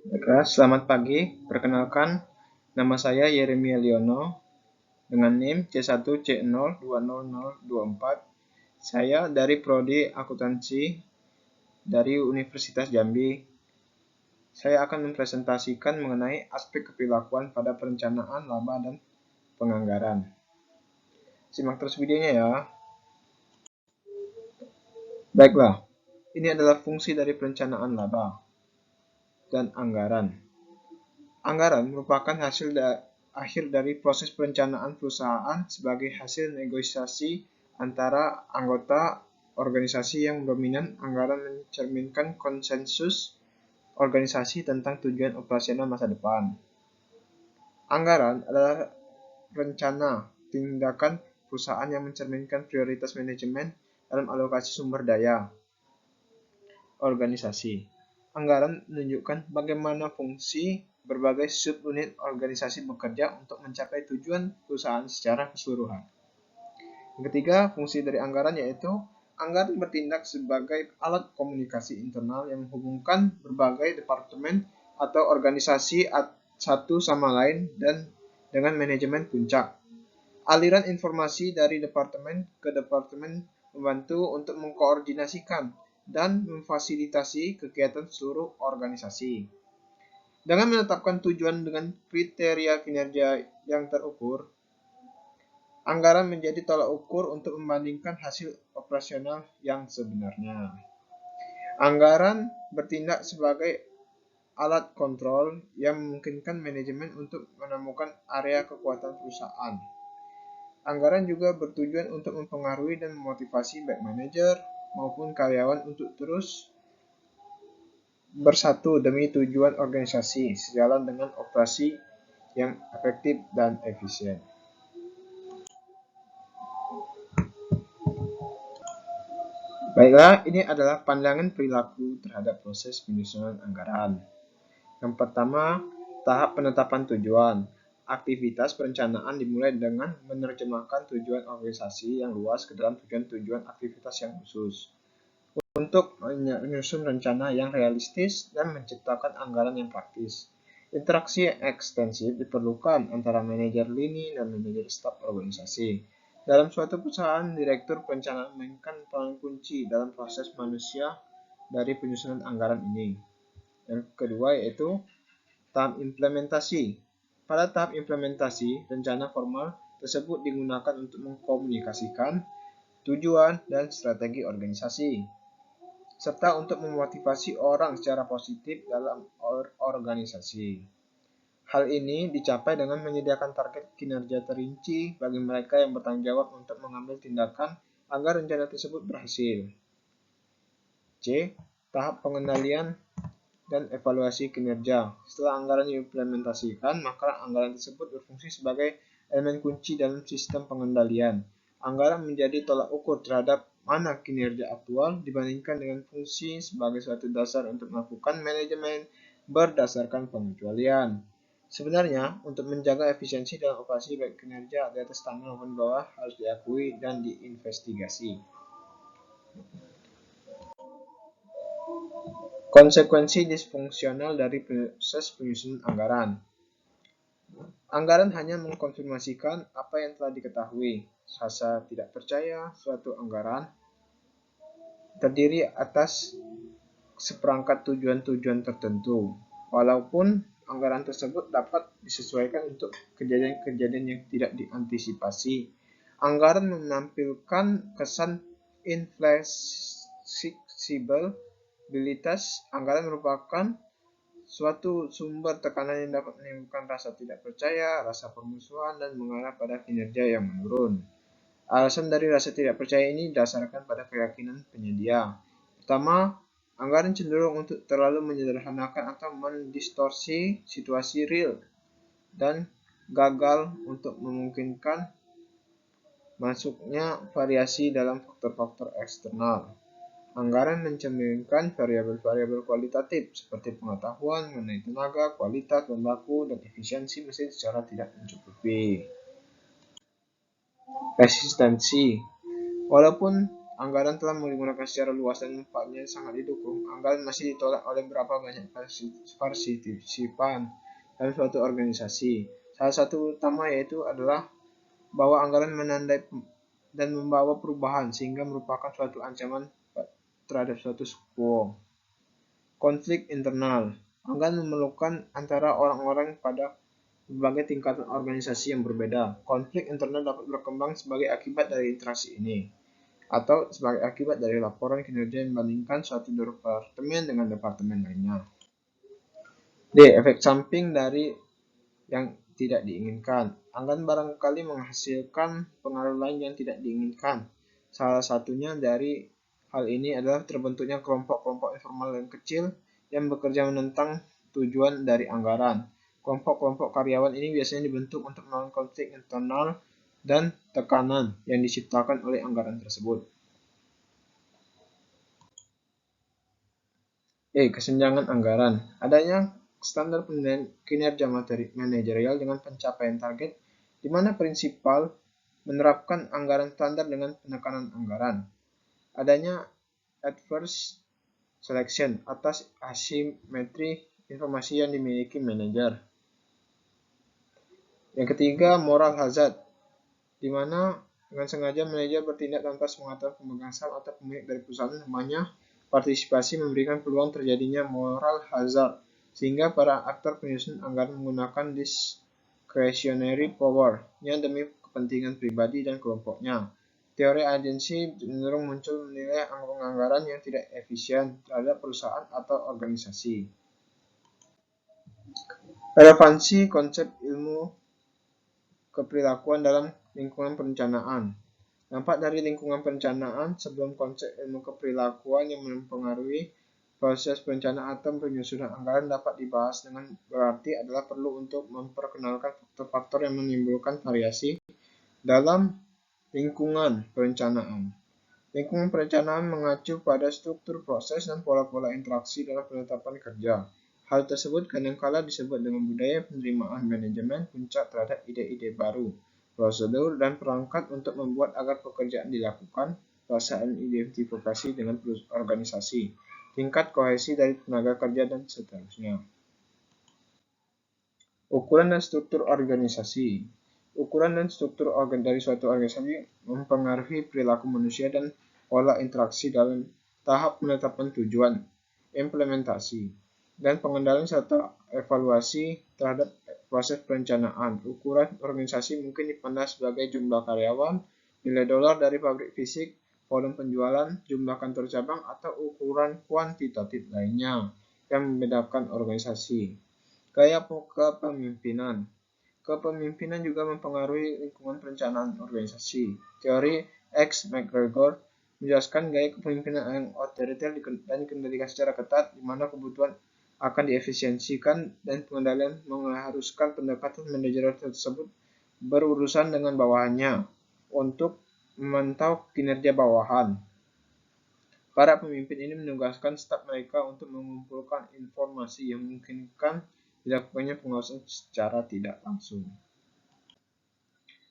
Baiklah, selamat pagi. Perkenalkan, nama saya Yeremia Liono dengan NIM C1C0200024. Saya dari Prodi Akuntansi dari Universitas Jambi. Saya akan mempresentasikan mengenai aspek keperilakuan pada perencanaan laba dan penganggaran. Simak terus videonya ya. Baiklah, ini adalah fungsi dari perencanaan laba dan anggaran. Anggaran merupakan hasil akhir dari proses perencanaan perusahaan sebagai hasil negosiasi antara anggota organisasi yang dominan. Anggaran mencerminkan konsensus organisasi tentang tujuan operasional masa depan. Anggaran adalah rencana tindakan perusahaan yang mencerminkan prioritas manajemen dalam alokasi sumber daya organisasi. Anggaran menunjukkan bagaimana fungsi berbagai subunit organisasi bekerja untuk mencapai tujuan perusahaan secara keseluruhan. Yang ketiga, fungsi dari anggaran yaitu anggaran bertindak sebagai alat komunikasi internal yang menghubungkan berbagai departemen atau organisasi satu sama lain dan dengan manajemen puncak. Aliran informasi dari departemen ke departemen membantu untuk mengkoordinasikan dan memfasilitasi kegiatan seluruh organisasi. Dengan menetapkan tujuan dengan kriteria kinerja yang terukur, anggaran menjadi tolak ukur untuk membandingkan hasil operasional yang sebenarnya. Anggaran bertindak sebagai alat kontrol yang memungkinkan manajemen untuk menemukan area kekuatan perusahaan. Anggaran juga bertujuan untuk mempengaruhi dan memotivasi baik manajer maupun karyawan untuk terus bersatu demi tujuan organisasi sejalan dengan operasi yang efektif dan efisien. Baiklah, ini adalah pandangan perilaku terhadap proses penyusunan anggaran. Yang pertama, tahap penetapan tujuan. Aktivitas perencanaan dimulai dengan menerjemahkan tujuan organisasi yang luas ke dalam tujuan-tujuan aktivitas yang khusus. Untuk menyusun rencana yang realistis dan menciptakan anggaran yang praktis. Interaksi yang ekstensif diperlukan antara manajer lini dan manajer staf organisasi. Dalam suatu perusahaan, direktur perencanaan memainkan peran kunci dalam proses manusia dari penyusunan anggaran ini. Yang kedua yaitu tahap implementasi. Pada tahap implementasi, rencana formal tersebut digunakan untuk mengkomunikasikan tujuan dan strategi organisasi, serta untuk memotivasi orang secara positif dalam organisasi. Hal ini dicapai dengan menyediakan target kinerja terinci bagi mereka yang bertanggung jawab untuk mengambil tindakan agar rencana tersebut berhasil. C. Tahap pengendalian dan evaluasi kinerja. Setelah anggaran diimplementasikan, maka anggaran tersebut berfungsi sebagai elemen kunci dalam sistem pengendalian. Anggaran menjadi tolak ukur terhadap mana kinerja aktual dibandingkan dengan fungsi sebagai suatu dasar untuk melakukan manajemen berdasarkan pengecualian. Sebenarnya, untuk menjaga efisiensi dalam operasi baik kinerja di atas tanah maupun bawah harus diakui dan diinvestigasi. Konsekuensi disfungsional dari proses penyusunan anggaran. Anggaran hanya mengkonfirmasikan apa yang telah diketahui. Rasa tidak percaya suatu anggaran terdiri atas seperangkat tujuan-tujuan tertentu. Walaupun anggaran tersebut dapat disesuaikan untuk kejadian-kejadian yang tidak diantisipasi, anggaran menampilkan kesan infleksibilitas. Anggaran merupakan suatu sumber tekanan yang dapat menimbulkan rasa tidak percaya, rasa permusuhan, dan mengarah pada kinerja yang menurun. Alasan dari rasa tidak percaya ini didasarkan pada keyakinan penyedia. Pertama, anggaran cenderung untuk terlalu menyederhanakan atau mendistorsi situasi real dan gagal untuk memungkinkan masuknya variasi dalam faktor-faktor eksternal. Anggaran mencerminkan variabel-variabel kualitatif seperti pengetahuan mengenai tenaga, kualitas, bahan baku, dan efisiensi mesin secara tidak mencukupi. Resistensi. Walaupun anggaran telah digunakan secara luas dan manfaatnya sangat didukung, anggaran masih ditolak oleh berapa banyak partisipan dalam suatu organisasi. Salah satu utama yaitu adalah bahwa anggaran menandai dan membawa perubahan sehingga merupakan suatu ancaman terhadap status quo. Konflik internal. Anggaran memerlukan antara orang-orang pada berbagai tingkatan organisasi yang berbeda. Konflik internal dapat berkembang sebagai akibat dari interaksi ini, atau sebagai akibat dari laporan kinerja yang membandingkan suatu departemen dengan departemen lainnya. D. Efek samping dari yang tidak diinginkan. Anggaran barangkali menghasilkan pengaruh lain yang tidak diinginkan. Salah satunya dari hal ini adalah terbentuknya kelompok-kelompok informal yang kecil yang bekerja menentang tujuan dari anggaran. Kelompok-kelompok karyawan ini biasanya dibentuk untuk melawan konflik internal dan tekanan yang diciptakan oleh anggaran tersebut. Kesenjangan anggaran. Adanya standar penilaian kinerja manajerial dengan pencapaian target, di mana prinsipal menerapkan anggaran standar dengan penekanan anggaran. Adanya adverse selection atas asimetri informasi yang dimiliki manajer. Yang ketiga, moral hazard, di mana dengan sengaja manajer bertindak tanpa sepengetahuan pemegang saham atau pemilik dari perusahaan. Namanya partisipasi memberikan peluang terjadinya moral hazard, sehingga para aktor penyusun anggaran menggunakan discretionary power-nya demi kepentingan pribadi dan kelompoknya. Teori agensi cenderung muncul menilai anggaran yang tidak efisien terhadap perusahaan atau organisasi. Relevansi konsep ilmu keperilakuan dalam lingkungan perencanaan. Dampak dari lingkungan perencanaan sebelum konsep ilmu keperilakuan yang mempengaruhi proses perencanaan atau penyusunan anggaran dapat dibahas dengan berarti adalah perlu untuk memperkenalkan faktor-faktor yang menimbulkan variasi dalam lingkungan perencanaan. Lingkungan perencanaan mengacu pada struktur proses dan pola-pola interaksi dalam penetapan kerja. Hal tersebut kadangkala disebut dengan budaya penerimaan manajemen puncak terhadap ide-ide baru, prosedur, dan perangkat untuk membuat agar pekerjaan dilakukan, perasaan identifikasi dengan organisasi, tingkat kohesi dari tenaga kerja, dan seterusnya. Ukuran dan struktur organisasi. Ukuran dan struktur dari suatu organisasi mempengaruhi perilaku manusia dan pola interaksi dalam tahap penetapan tujuan, implementasi, dan pengendalian serta evaluasi terhadap proses perencanaan. Ukuran organisasi mungkin dipandang sebagai jumlah karyawan, nilai dolar dari pabrik fisik, volume penjualan, jumlah kantor cabang, atau ukuran kuantitatif lainnya yang membedakan organisasi. Gaya kepemimpinan. Kepemimpinan juga mempengaruhi lingkungan perencanaan organisasi. Teori X. McGregor menjelaskan gaya kepemimpinan yang otoriter dan dikendalikan secara ketat, di mana kebutuhan akan diefisiensikan dan pengendalian mengharuskan pendekatan manajerial tersebut berurusan dengan bawahannya untuk memantau kinerja bawahan. Para pemimpin ini menugaskan staf mereka untuk mengumpulkan informasi yang memungkinkan dilakukannya pengawasan secara tidak langsung.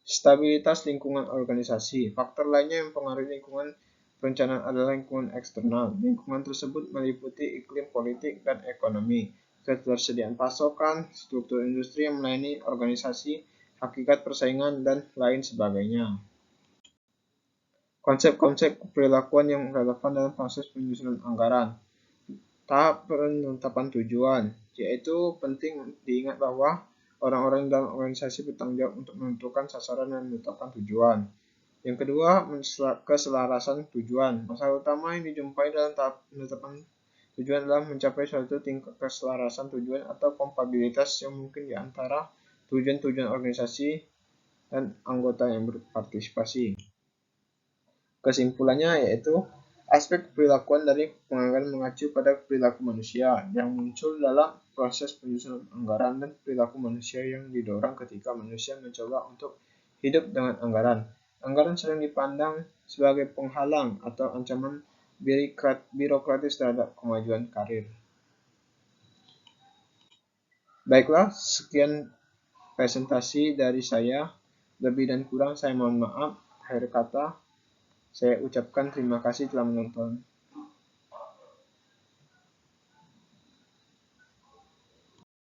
Stabilitas lingkungan organisasi. Faktor lainnya yang mempengaruhi lingkungan perencanaan adalah lingkungan eksternal. Lingkungan tersebut meliputi iklim politik dan ekonomi, ketersediaan pasokan, struktur industri yang melayani organisasi, hakikat persaingan, dan lain sebagainya. Konsep-konsep perilakuan yang relevan dalam proses penyusunan anggaran. Tahap penetapan tujuan, yaitu penting diingat bahwa orang-orang dalam organisasi bertanggung jawab untuk menentukan sasaran dan menetapkan tujuan. Yang kedua, keselarasan tujuan. Masalah utama yang dijumpai dalam tahap penetapan tujuan adalah mencapai suatu tingkat keselarasan tujuan atau kompatibilitas yang mungkin di antara tujuan-tujuan organisasi dan anggota yang berpartisipasi. Kesimpulannya yaitu aspek perilakuan dari penganggaran mengacu pada perilaku manusia yang muncul dalam proses penyusunan anggaran dan perilaku manusia yang didorong ketika manusia mencoba untuk hidup dengan anggaran. Anggaran sering dipandang sebagai penghalang atau ancaman birokratis terhadap kemajuan karir. Baiklah, sekian presentasi dari saya. Lebih dan kurang saya mohon maaf. Akhir kata, Saya ucapkan terima kasih telah menonton.